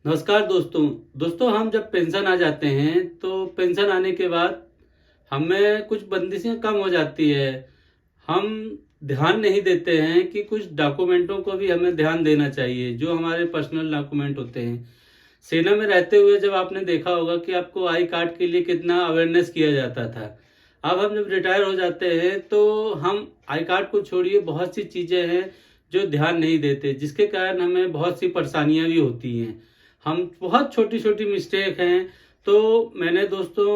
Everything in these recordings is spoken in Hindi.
नमस्कार दोस्तों हम जब पेंशन आ जाते हैं तो पेंशन आने के बाद हमें कुछ बंदिशें कम हो जाती है। हम ध्यान नहीं देते हैं कि कुछ डॉक्यूमेंटों को भी हमें ध्यान देना चाहिए जो हमारे पर्सनल डॉक्यूमेंट होते हैं। सेना में रहते हुए जब आपने देखा होगा कि आपको आई कार्ड के लिए कितना अवेयरनेस किया जाता था। अब हम जब रिटायर हो जाते हैं तो हम आई कार्ड को छोड़िए बहुत सी चीज़ें हैं जो ध्यान नहीं देते, जिसके कारण हमें बहुत सी परेशानियां भी होती हैं। हम बहुत छोटी छोटी मिस्टेक हैं। तो मैंने दोस्तों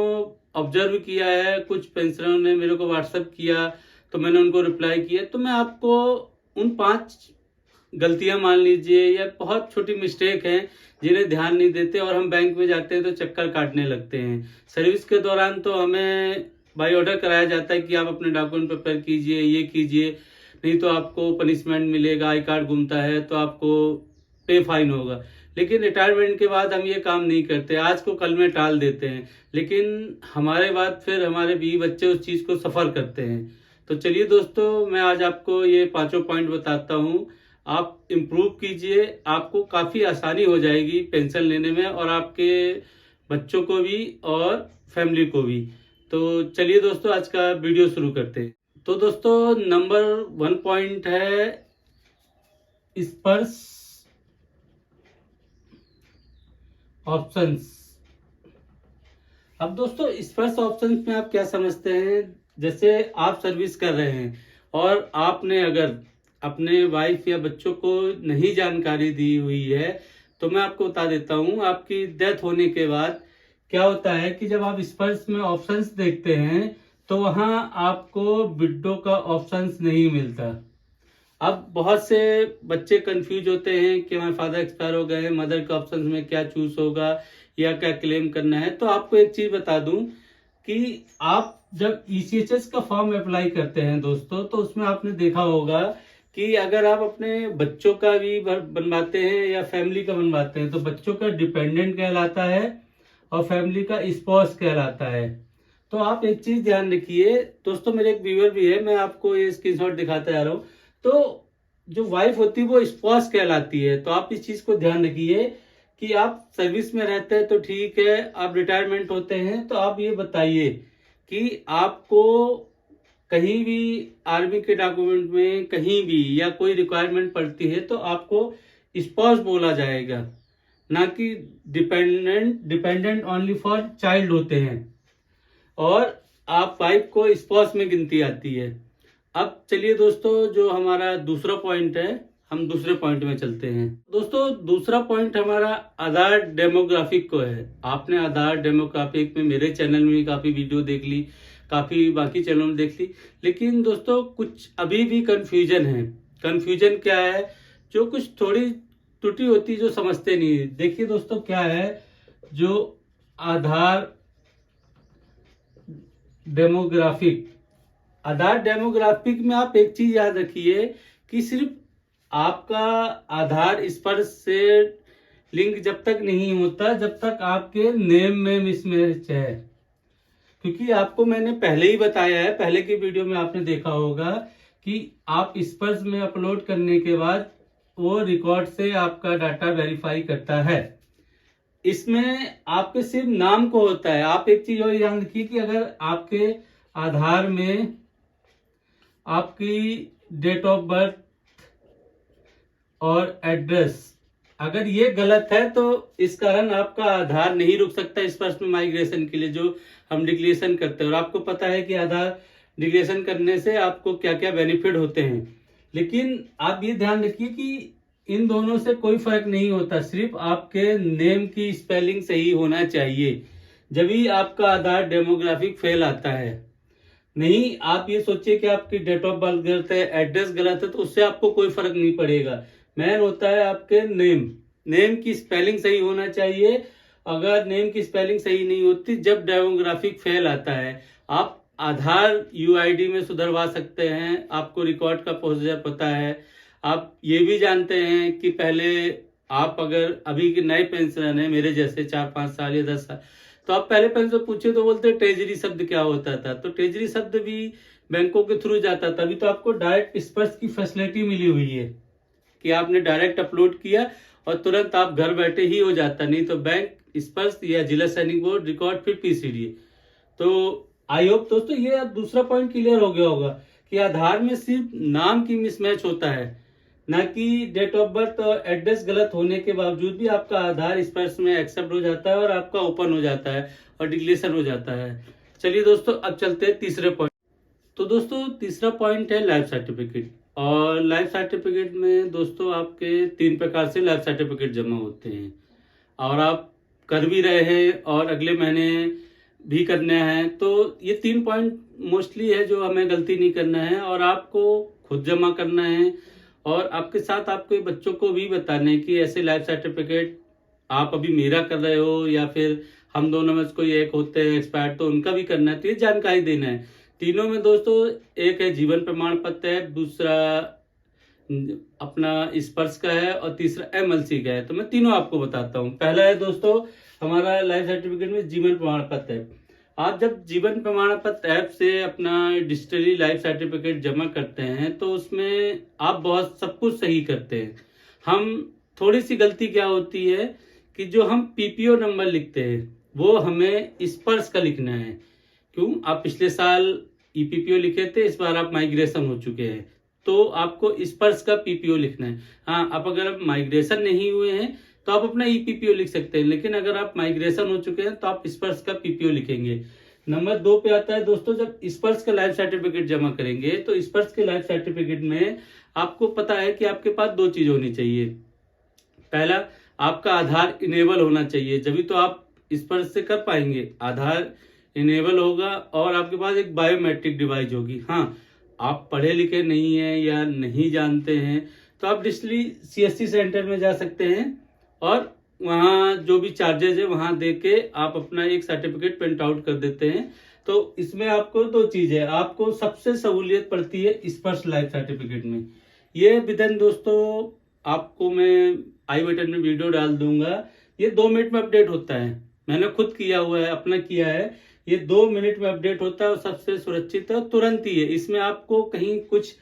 ऑब्जर्व किया है, कुछ पेंशनरों ने मेरे को व्हाट्सएप किया तो मैंने उनको रिप्लाई किया। तो मैं आपको उन 5 गलतियां मान लीजिए या बहुत छोटी मिस्टेक हैं जिन्हें ध्यान नहीं देते और हम बैंक में जाते हैं तो चक्कर काटने लगते हैं। सर्विस के दौरान तो हमें बाय ऑर्डर कराया जाता है कि आप अपने डॉक्यूमेंट प्रिपेयर कीजिए, ये कीजिए, नहीं तो आपको पनिशमेंट मिलेगा, आई कार्ड घूमता है तो आपको पे फाइन होगा। लेकिन रिटायरमेंट के बाद हम ये काम नहीं करते, आज को कल में टाल देते हैं, लेकिन हमारे बाद फिर हमारे बीवी बच्चे उस चीज़ को सफ़र करते हैं। तो चलिए दोस्तों, मैं आज आपको ये 5 पॉइंट बताता हूँ। आप इम्प्रूव कीजिए, आपको काफ़ी आसानी हो जाएगी पेंशन लेने में और आपके बच्चों को भी और फैमिली को भी। तो चलिए दोस्तों, आज का वीडियो शुरू करते हैं। तो दोस्तों, नंबर 1 पॉइंट है स्पर्श ऑप्शंस। अब दोस्तों, स्पर्श ऑप्शंस में आप क्या समझते हैं? जैसे आप सर्विस कर रहे हैं और आपने अगर अपने वाइफ या बच्चों को नहीं जानकारी दी हुई है तो मैं आपको बता देता हूं, आपकी डेथ होने के बाद क्या होता है कि जब आप स्पर्श में ऑप्शंस देखते हैं तो वहां आपको विडो का ऑप्शंस नहीं मिलता। अब बहुत से बच्चे कंफ्यूज होते हैं कि हमारे फादर एक्सपायर हो गए हैं, मदर के ऑप्शन में क्या चूज होगा या क्या क्लेम करना है। तो आपको एक चीज बता दूं कि आप जब ईसीएचएस का फॉर्म अप्लाई करते हैं दोस्तों, तो उसमें आपने देखा होगा कि अगर आप अपने बच्चों का भी बनवाते हैं या फैमिली का बनवाते हैं तो बच्चों का डिपेंडेंट कहलाता है और फैमिली का स्पॉस कहलाता है। तो आप एक चीज ध्यान रखिए दोस्तों, मेरे एक व्यूअर भी है, मैं आपको ये स्क्रीनशॉट दिखाता जा रहा हूँ। तो जो वाइफ होती है वो स्पॉस कहलाती है। तो आप इस चीज को ध्यान रखिए कि आप सर्विस में रहते हैं तो ठीक है, आप रिटायरमेंट होते हैं तो आप ये बताइए कि आपको कहीं भी आर्मी के डॉक्यूमेंट में कहीं भी या कोई रिक्वायरमेंट पड़ती है तो आपको स्पॉस बोला जाएगा, ना कि डिपेंडेंट ओनली फॉर चाइल्ड होते हैं और आप वाइफ को स्पॉस में गिनती आती है। अब चलिए दोस्तों, जो हमारा दूसरा पॉइंट है, हम दूसरे पॉइंट में चलते हैं। दोस्तों, दूसरा पॉइंट हमारा आधार डेमोग्राफिक को है। आपने आधार डेमोग्राफिक में मेरे चैनल में भी काफ़ी वीडियो देख ली, काफ़ी बाकी चैनल में देख ली, लेकिन दोस्तों कुछ अभी भी कन्फ्यूजन है। कन्फ्यूजन क्या है? जो कुछ थोड़ी त्रुटि होती जो समझते नहीं है। देखिए दोस्तों, क्या है जो आधार डेमोग्राफिक, आधार डेमोग्राफिक में आप एक चीज याद रखिए कि सिर्फ आपका आधार स्पर्श से लिंक जब तक नहीं होता जब तक आपके नेम में मिसमैच है। क्योंकि आपको मैंने पहले ही बताया है, पहले की वीडियो में आपने देखा होगा कि आप स्पर्श में अपलोड करने के बाद वो रिकॉर्ड से आपका डाटा वेरीफाई करता है। इसमें आपके सिर्फ नाम को होता है। आप एक चीज और ध्यान रखिए कि अगर आपके आधार में आपकी डेट ऑफ बर्थ और एड्रेस अगर ये गलत है तो इस कारण आपका आधार नहीं रुक सकता इस पर्सनल माइग्रेशन के लिए जो हम डिक्लेरेशन करते हैं। और आपको पता है कि आधार डिक्लेरेशन करने से आपको क्या क्या बेनिफिट होते हैं। लेकिन आप ये ध्यान रखिए कि इन दोनों से कोई फर्क नहीं होता, सिर्फ आपके नेम की स्पेलिंग सही होना चाहिए, जब ही आपका आधार डेमोग्राफिक फेल आता है। नहीं, आप ये सोचिए कि आपकी डेट ऑफ बर्थ गलत है, एड्रेस गलत है, तो उससे आपको कोई फर्क नहीं पड़ेगा। मेन होता है आपके नेम की स्पेलिंग सही होना चाहिए। अगर नेम की स्पेलिंग सही नहीं होती जब डेमोग्राफिक फेल आता है, आप आधार यूआईडी में सुधरवा सकते हैं। आपको रिकॉर्ड का प्रोसीजर पता है। आप ये भी जानते हैं कि पहले आप अगर अभी के नए पेंशनर हैं मेरे जैसे 4-5 साल या 10 साल, तो आप पहले पेंशन पूछे तो बोलते ट्रेजरी शब्द क्या होता था। तो ट्रेजरी शब्द भी बैंकों के थ्रू जाता था। अभी तो आपको डायरेक्ट स्पर्श की फैसिलिटी मिली हुई है कि आपने डायरेक्ट अपलोड किया और तुरंत आप घर बैठे ही हो जाता, नहीं तो बैंक स्पर्श या जिला सैनिक बोर्ड रिकॉर्ड फिर पीसीडी। तो आई होप दोस्तों ये अब दूसरा पॉइंट क्लियर हो गया होगा कि आधार में सिर्फ नाम की मिसमैच होता है, ना कि डेट ऑफ बर्थ और एड्रेस गलत होने के बावजूद भी आपका आधार स्पर्श में एक्सेप्ट हो जाता है और आपका ओपन हो जाता है और डिक्लेरेशन हो जाता है। चलिए दोस्तों अब चलते हैं तीसरे पॉइंट। तो दोस्तों तीसरा पॉइंट है लाइफ सर्टिफिकेट। और लाइफ सर्टिफिकेट में दोस्तों आपके 3 प्रकार से लाइफ सर्टिफिकेट जमा होते हैं और आप कर भी रहे हैं और अगले महीने भी करने हैं। तो ये 3 पॉइंट मोस्टली है जो हमें गलती नहीं करना है और आपको खुद जमा करना है और आपके साथ आपके बच्चों को भी बताना है कि ऐसे लाइफ सर्टिफिकेट आप अभी मेरा कर रहे हो या फिर हम दोनों में से कोई एक होते हैं एक्सपायर तो उनका भी करना है। तो ये जानकारी देना है। तीनों में दोस्तों एक है जीवन प्रमाण पत्र है, दूसरा अपना स्पर्श का है और तीसरा एमएलसी का है। तो मैं तीनों आपको बताता हूँ। पहला है दोस्तों हमारा लाइफ सर्टिफिकेट में जीवन प्रमाण पत्र है। आप जब जीवन प्रमाण पत्र ऐप से अपना डिजिटली लाइफ सर्टिफिकेट जमा करते हैं तो उसमें आप बहुत सब कुछ सही करते हैं। हम थोड़ी सी गलती क्या होती है कि जो हम पीपीओ नंबर लिखते हैं वो हमें स्पर्श का लिखना है। क्यों? आप पिछले साल ईपीपीओ लिखे थे, इस बार आप माइग्रेशन हो चुके हैं तो आपको स्पर्श का पीपीओ लिखना है। हाँ, आप अगर आप माइग्रेशन नहीं हुए हैं तो आप अपना ईपीपीओ लिख सकते हैं, लेकिन अगर आप माइग्रेशन हो चुके हैं तो आप स्पर्श का पीपीओ लिखेंगे। नंबर 2 पे आता है दोस्तों जब स्पर्श का लाइफ सर्टिफिकेट जमा करेंगे तो स्पर्श के लाइफ सर्टिफिकेट में आपको पता है कि आपके पास 2 चीज होनी चाहिए। पहला, आपका आधार इनेबल होना चाहिए, जब तो आप स्पर्श से कर पाएंगे। आधार इनेबल होगा और आपके पास एक बायोमेट्रिक डिवाइस होगी। हाँ, आप पढ़े लिखे नहीं हैं या नहीं जानते हैं तो आप डिजिटली सीएससी सेंटर में जा सकते हैं और वहाँ जो भी चार्जेज है वहाँ दे के आप अपना एक सर्टिफिकेट प्रिंट आउट कर देते हैं। तो इसमें आपको 2 चीज है, आपको सबसे सहूलियत पड़ती है स्पर्श लाइफ सर्टिफिकेट में। ये विधन दोस्तों आपको मैं आई बटन में वीडियो डाल दूंगा। ये 2 मिनट में अपडेट होता है, मैंने खुद किया हुआ है, अपना किया है। ये 2 मिनट में अपडेट होता है और सबसे सुरक्षित है, तुरंत ही है। इसमें आपको कहीं कुछ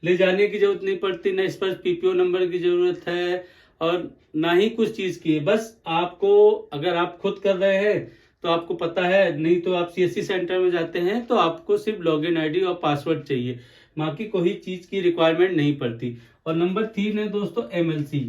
ले जाने की जरूरत नहीं पड़ती, ना स्पर्श पीपीओ नंबर की जरूरत है और ना ही कुछ चीज की है। बस आपको अगर आप खुद कर रहे हैं तो आपको पता है, नहीं तो आप सीएससी सेंटर में जाते हैं तो आपको सिर्फ लॉगिन आईडी और पासवर्ड चाहिए, बाकी कोई चीज की रिक्वायरमेंट नहीं पड़ती। और नंबर 3 है दोस्तों एमएलसी।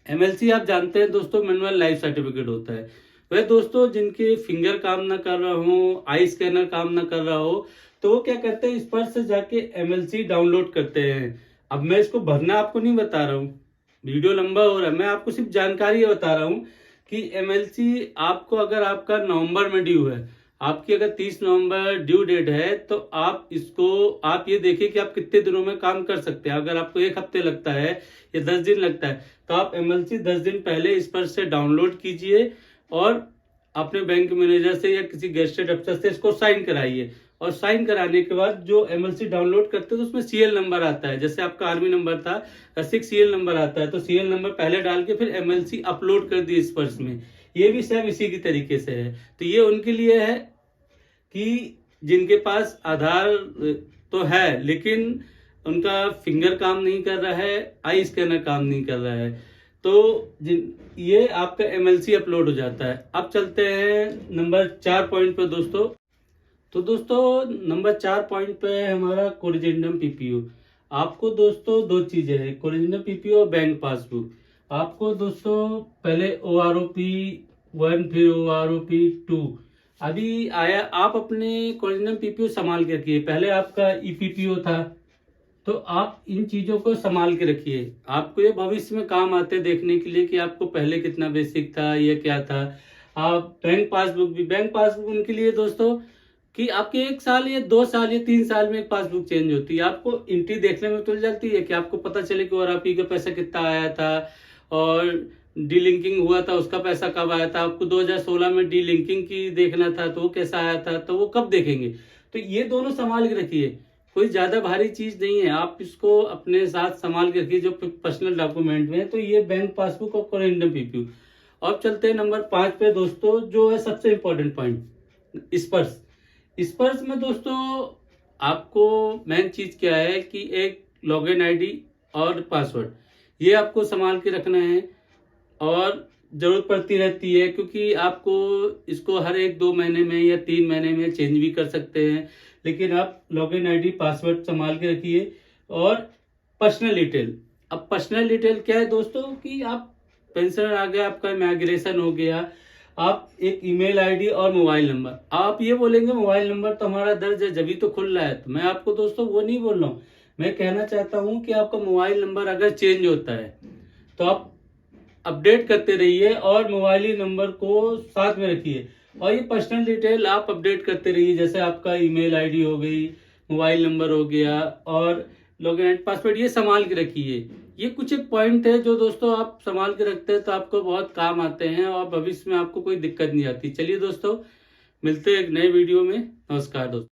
एमएलसी आप जानते हैं दोस्तों मैनुअल लाइफ सर्टिफिकेट होता है। वह दोस्तों जिनके फिंगर काम ना कर रहा हो, आई स्कैनर काम ना कर रहा हो तो वो क्या करते हैं, स्पर्श से जाके एमएलसी डाउनलोड करते हैं। अब मैं इसको भरना आपको नहीं बता रहा हूँ, वीडियो लंबा हो रहा है, मैं आपको सिर्फ जानकारी बता रहा हूँ कि एमएलसी आपको अगर आपका नवंबर में ड्यू है, आपकी अगर 30 नवंबर ड्यू डेट है तो आप इसको आप ये देखिए कि आप कितने दिनों में काम कर सकते हैं। अगर आपको 1 हफ्ते लगता है या 10 दिन लगता है तो आप एमएलसी 10 दिन पहले स्पर्श से डाउनलोड कीजिए और अपने बैंक मैनेजर से या किसी गेस्टेड अफसर से इसको साइन कराइए। और साइन कराने के बाद जो एमएलसी डाउनलोड करते हैं तो उसमें सीएल नंबर आता है, जैसे आपका आर्मी नंबर था 6 सीएल नंबर आता है, तो सीएल नंबर पहले डाल के फिर एमएलसी अपलोड कर दिए स्पर्श में। ये भी सेम इसी की तरीके से है। तो ये उनके लिए है कि जिनके पास आधार तो है लेकिन उनका फिंगर काम नहीं कर रहा है, आई स्कैनर काम नहीं कर रहा है, तो ये आपका एमएलसी अपलोड हो जाता है। अब चलते हैं नंबर 4 पॉइंट पे दोस्तों। तो दोस्तों नंबर 4 पॉइंट पे है हमारा कोरिजेंडम पीपीओ। आपको दोस्तों 2 चीजें हैं, कोरिजेंडम पीपीओ और बैंक पासबुक। आपको दोस्तों पहले ओआरओपी 1 फिर ओआरओपी 2 अभी आया। आप अपने कोरिजेंडम पीपीओ संभाल के रखिए। पहले आपका ईपीपीओ था तो आप इन चीजों को संभाल के रखिए, आपको ये भविष्य में काम आते देखने के लिए कि आपको पहले कितना बेसिक था, ये क्या था। आप बैंक पासबुक भी, बैंक पासबुक उनके लिए दोस्तों कि आपके 1 साल या 2 साल या 3 साल में एक पासबुक चेंज होती है, आपको एंट्री देखने में तुल जाती है कि आपको पता चले कि ओआरओपी का पैसा कितना आया था और डीलिंकिंग हुआ था उसका पैसा कब आया था। आपको 2016 में डीलिंकिंग की देखना था तो वो कैसा आया था, तो वो कब देखेंगे। तो ये दोनों संभाल के रखिए, कोई ज्यादा भारी चीज नहीं है, आप इसको अपने साथ संभाल के रखिए जो पर्सनल डॉक्यूमेंट में है। तो ये बैंक पासबुक और कोरिजेंडम पीपीओ। अब चलते हैं नंबर 5 पे दोस्तों, जो है सबसे इंपॉर्टेंट पॉइंट, स्पर्श। स्पर्श में दोस्तों आपको मेन चीज क्या है कि एक लॉगिन आईडी और पासवर्ड, ये आपको संभाल के रखना है। और ज़रूरत पड़ती रहती है, क्योंकि आपको इसको हर 1-2 महीने में या 3 महीने में चेंज भी कर सकते हैं। लेकिन आप लॉगिन आईडी पासवर्ड संभाल के रखिए। और पर्सनल डिटेल, अब पर्सनल डिटेल क्या है दोस्तों कि आप पेंशनर आ गया, आपका माइग्रेशन हो गया, आप एक ईमेल आईडी और मोबाइल नंबर, आप ये बोलेंगे मोबाइल नंबर तो हमारा दर्ज है जभी तो खुल रहा है, तो मैं आपको दोस्तों वो नहीं बोल रहा हूँ। मैं कहना चाहता हूँ कि आपका मोबाइल नंबर अगर चेंज होता है तो आप अपडेट करते रहिए और मोबाइल नंबर को साथ में रखिए। और ये पर्सनल डिटेल आप अपडेट करते रहिए, जैसे आपका ईमेल आईडी हो गई, मोबाइल नंबर हो गया और लॉगिन एंड पासवर्ड, ये संभाल के रखिए। ये कुछ एक पॉइंट है जो दोस्तों आप संभाल के रखते हैं तो आपको बहुत काम आते हैं और भविष्य में आपको कोई दिक्कत नहीं आती। चलिए दोस्तों, मिलते हैं एक नए वीडियो में। नमस्कार दोस्तों।